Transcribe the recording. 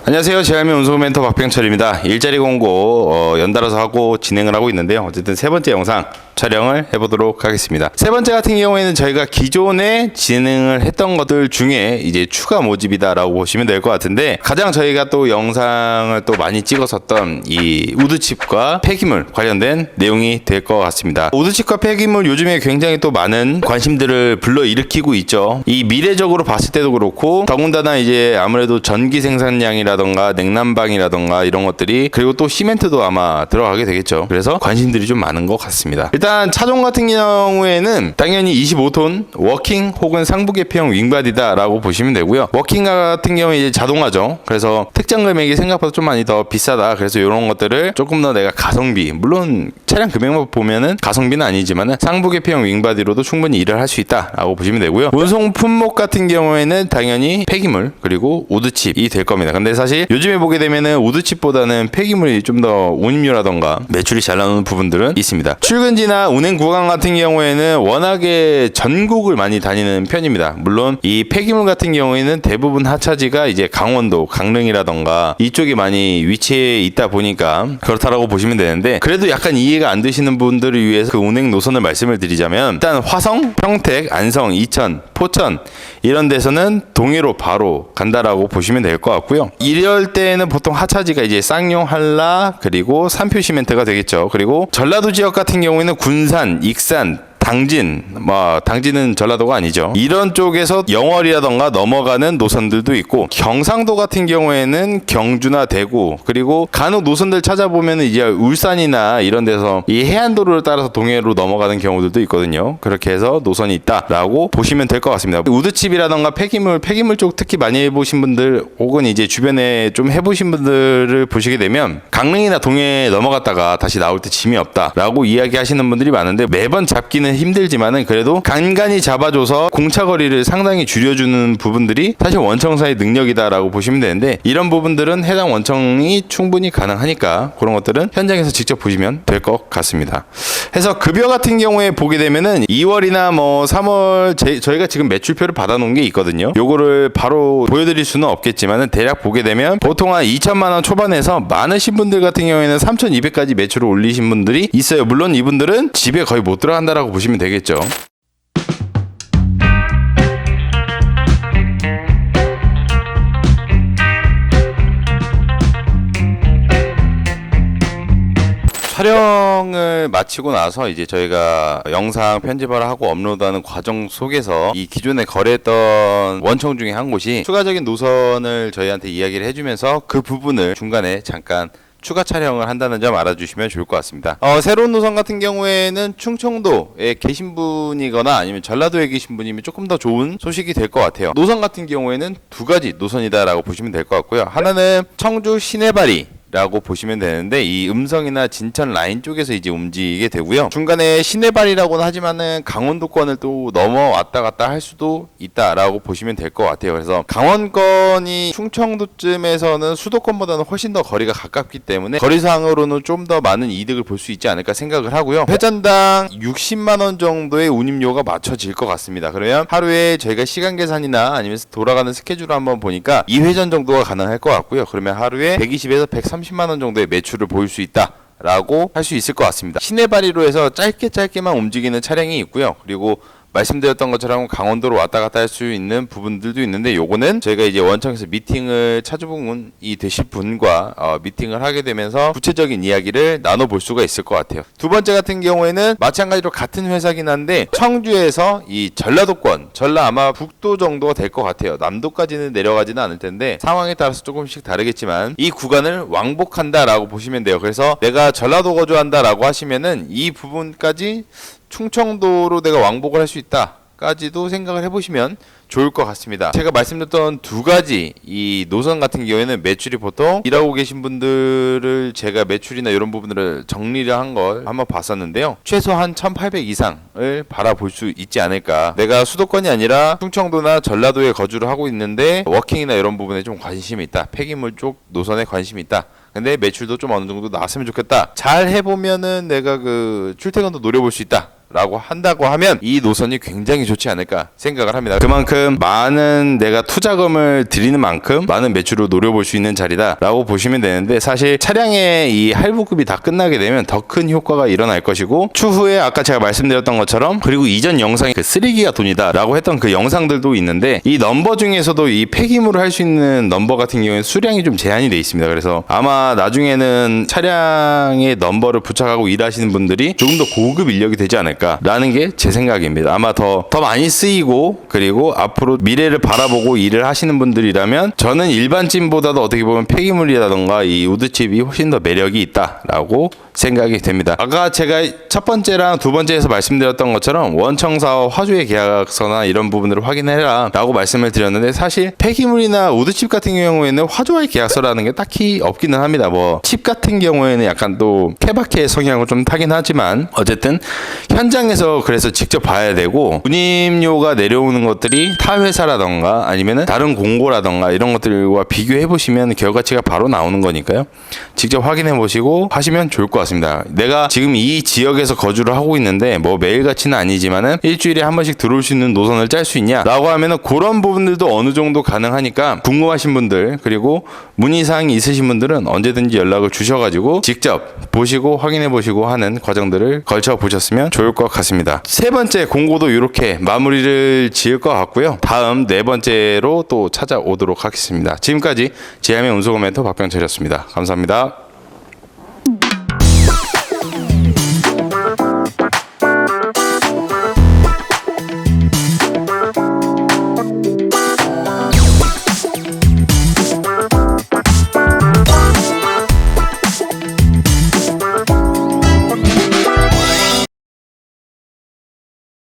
안녕하세요. 제알미 운송 멘토 박병철입니다. 일자리 공고 연달아서 하고 진행을 하고 있는데요. 어쨌든 세 번째 영상 촬영을 해보도록 하겠습니다. 세 번째 같은 경우에는 저희가 기존에 진행을 했던 것들 중에 이제 추가 모집이다라고 보시면 될 것 같은데, 가장 저희가 또 영상을 또 많이 찍었었던 이 우드칩과 폐기물 관련된 내용이 될 것 같습니다. 우드칩과 폐기물 요즘에 굉장히 또 많은 관심들을 불러일으키고 있죠. 이 미래적으로 봤을 때도 그렇고, 더군다나 이제 아무래도 전기 생산량이라던가 냉난방이라던가 이런 것들이, 그리고 또 시멘트도 아마 들어가게 되겠죠. 그래서 관심들이 좀 많은 것 같습니다. 일단 차종 같은 경우에는 당연히 25톤 워킹 혹은 상부 개폐형 윙바디다 라고 보시면 되고요. 워킹 같은 경우에 이제 자동화죠. 그래서 특정 금액이 생각보다 좀 많이 더 비싸다. 그래서 이런 것들을 조금 더 내가 가성비, 물론 차량 금액만 보면은 가성비는 아니지만 상부 개폐형 윙바디로도 충분히 일을 할 수 있다 라고 보시면 되고요. 운송 품목 같은 경우에는 당연히 폐기물 그리고 우드칩이 될 겁니다. 근데 사실 요즘에 보게 되면은 우드칩보다는 폐기물이 좀 더 운임료라던가 매출이 잘 나오는 부분들은 있습니다. 출근지나 운행 구간 같은 경우에는 워낙에 전국을 많이 다니는 편입니다. 물론 이 폐기물 같은 경우에는 대부분 하차지가 이제 강원도, 강릉이라던가 이쪽이 많이 위치해 있다 보니까 그렇다라고 보시면 되는데, 그래도 약간 이해가 안 되시는 분들을 위해서 그 운행 노선을 말씀을 드리자면, 일단 화성, 평택, 안성, 이천, 포천 이런 데서는 동해로 바로 간다라고 보시면 될 것 같고요. 이럴 때는 보통 하차지가 이제 쌍용, 한라, 그리고 산표 시멘트가 되겠죠. 그리고 전라도 지역 같은 경우에는 군산, 익산, 당진, 당진은 전라도가 아니죠. 이런 쪽에서 영월이라던가 넘어가는 노선들도 있고, 경상도 같은 경우에는 경주나 대구, 그리고 간혹 노선들 찾아보면 이제 울산이나 이런 데서 이 해안도로를 따라서 동해로 넘어가는 경우들도 있거든요. 그렇게 해서 노선이 있다라고 보시면 될 것 같습니다. 우드칩이라던가 폐기물 쪽 특히 많이 해보신 분들, 혹은 이제 주변에 좀 해보신 분들을 보시게 되면 강릉이나 동해 넘어갔다가 다시 나올 때 짐이 없다라고 이야기하시는 분들이 많은데, 매번 잡기는 힘들지만은 그래도 간간히 잡아줘서 공차 거리를 상당히 줄여주는 부분들이 사실 원청사의 능력이다라고 보시면 되는데, 이런 부분들은 해당 원청이 충분히 가능하니까 그런 것들은 현장에서 직접 보시면 될 것 같습니다. 해서 급여 같은 경우에 보게 되면은 2월이나 3월 저희가 지금 매출표를 받아놓은 게 있거든요. 요거를 바로 보여드릴 수는 없겠지만은 대략 보게 되면 보통 한 2천만 원 초반에서 많으신 분들 같은 경우에는 3,200까지 매출을 올리신 분들이 있어요. 물론 이분들은 집에 거의 못 들어간다라고 보시면 되겠죠. 촬영을 마치고 나서 이제 저희가 영상 편집을 하고 업로드하는 과정 속에서 이 기존에 거래했던 원청 중에 한 곳이 추가적인 노선을 저희한테 이야기를 해주면서 그 부분을 중간에 잠깐 추가 촬영을 한다는 점 알아주시면 좋을 것 같습니다. 새로운 노선 같은 경우에는 충청도에 계신 분이거나 아니면 전라도에 계신 분이면 조금 더 좋은 소식이 될 것 같아요. 노선 같은 경우에는 두 가지 노선이다라고 보시면 될 것 같고요. 하나는 청주 시내발이 라고 보시면 되는데, 이 음성이나 진천 라인 쪽에서 이제 움직이게 되고요. 중간에 시내발이라고는 하지만은 강원도권을 또 넘어왔다 갔다 할 수도 있다라고 보시면 될 것 같아요. 그래서 강원권이 충청도쯤에서는 수도권보다는 훨씬 더 거리가 가깝기 때문에 거리상으로는 좀 더 많은 이득을 볼 수 있지 않을까 생각을 하고요. 회전당 60만 원 정도의 운임료가 맞춰질 것 같습니다. 그러면 하루에 저희가 시간 계산이나 아니면 돌아가는 스케줄을 한번 보니까 2회전 정도가 가능할 것 같고요. 그러면 하루에 120에서 130만 원 정도의 매출을 보일 수 있다 라고 할 수 있을 것 같습니다. 시내발이로 해서 짧게만 움직이는 차량이 있고요. 그리고 말씀드렸던 것처럼 강원도로 왔다 갔다 할 수 있는 부분들도 있는데, 요거는 저희가 이제 원청에서 미팅을 차주분이 되실 분과 미팅을 하게 되면서 구체적인 이야기를 나눠볼 수가 있을 것 같아요. 두 번째 같은 경우에는 마찬가지로 같은 회사긴 한데, 청주에서 이 전라도권, 전라 아마 북도 정도가 될 것 같아요. 남도까지는 내려가지는 않을 텐데 상황에 따라서 조금씩 다르겠지만 이 구간을 왕복한다라고 보시면 돼요. 그래서 내가 전라도 거주한다라고 하시면은 이 부분까지 충청도로 내가 왕복을 할 수 있다까지도 생각을 해보시면 좋을 것 같습니다. 제가 말씀드렸던 두 가지 이 노선 같은 경우에는 매출이 보통 일하고 계신 분들을 제가 매출이나 이런 부분들을 정리를 한 걸 한번 봤었는데요. 최소한 1,800 이상을 바라볼 수 있지 않을까. 내가 수도권이 아니라 충청도나 전라도에 거주를 하고 있는데 워킹이나 이런 부분에 좀 관심이 있다. 폐기물 쪽 노선에 관심이 있다. 근데 매출도 좀 어느 정도 나왔으면 좋겠다. 잘 해보면은 내가 그 출퇴근도 노려볼 수 있다. 라고 한다고 하면 이 노선이 굉장히 좋지 않을까 생각을 합니다. 그만큼 많은 내가 투자금을 들이는 만큼 많은 매출을 노려볼 수 있는 자리다 라고 보시면 되는데, 사실 차량의 이 할부급이 다 끝나게 되면 더 큰 효과가 일어날 것이고, 추후에 아까 제가 말씀드렸던 것처럼, 그리고 이전 영상에 그 쓰레기가 돈이다 라고 했던 그 영상들도 있는데, 이 넘버 중에서도 이 폐기물을 할 수 있는 넘버 같은 경우에는 수량이 좀 제한이 돼 있습니다. 그래서 아마 나중에는 차량의 넘버를 부착하고 일하시는 분들이 조금 더 고급 인력이 되지 않을까라는 게 제 생각입니다. 아마 더 많이 쓰이고, 그리고 앞으로 미래를 바라보고 일을 하시는 분들이라면, 저는 일반 찜보다도 어떻게 보면 폐기물이라던가 이 우드칩이 훨씬 더 매력이 있다라고 생각이 됩니다. 아까 제가 첫 번째랑 두 번째에서 말씀드렸던 것처럼 원청사와 화주의 계약서나 이런 부분들을 확인해라 라고 말씀을 드렸는데, 사실 폐기물이나 우드칩 같은 경우에는 화주와의 계약서라는 게 딱히 없기는 합니다. 뭐 칩 같은 경우에는 약간 또 케바케의 성향을 좀 타긴 하지만, 어쨌든 현장에서 그래서 직접 봐야 되고, 운임료가 내려오는 것들이 타 회사라던가 아니면은 다른 공고라던가 이런 것들과 비교해 보시면 결과치가 바로 나오는 거니까요. 직접 확인해 보시고 하시면 좋을 것 같습니다. 내가 지금 이 지역에서 거주를 하고 있는데 뭐 매일같이는 아니지만은 일주일에 한 번씩 들어올 수 있는 노선을 짤 수 있냐 라고 하면은 그런 부분들도 어느 정도 가능하니까, 궁금하신 분들 그리고 문의사항이 있으신 분들은 언제든지 연락을 주셔가지고 직접 보시고 확인해 보시고 하는 과정들을 걸쳐 보셨으면 좋을 것 같습니다. 세 번째 공고도 이렇게 마무리를 지을 것 같고요. 다음 네 번째로 또 찾아오도록 하겠습니다. 지금까지 지하면 운송멘토 박병철이었습니다. 감사합니다.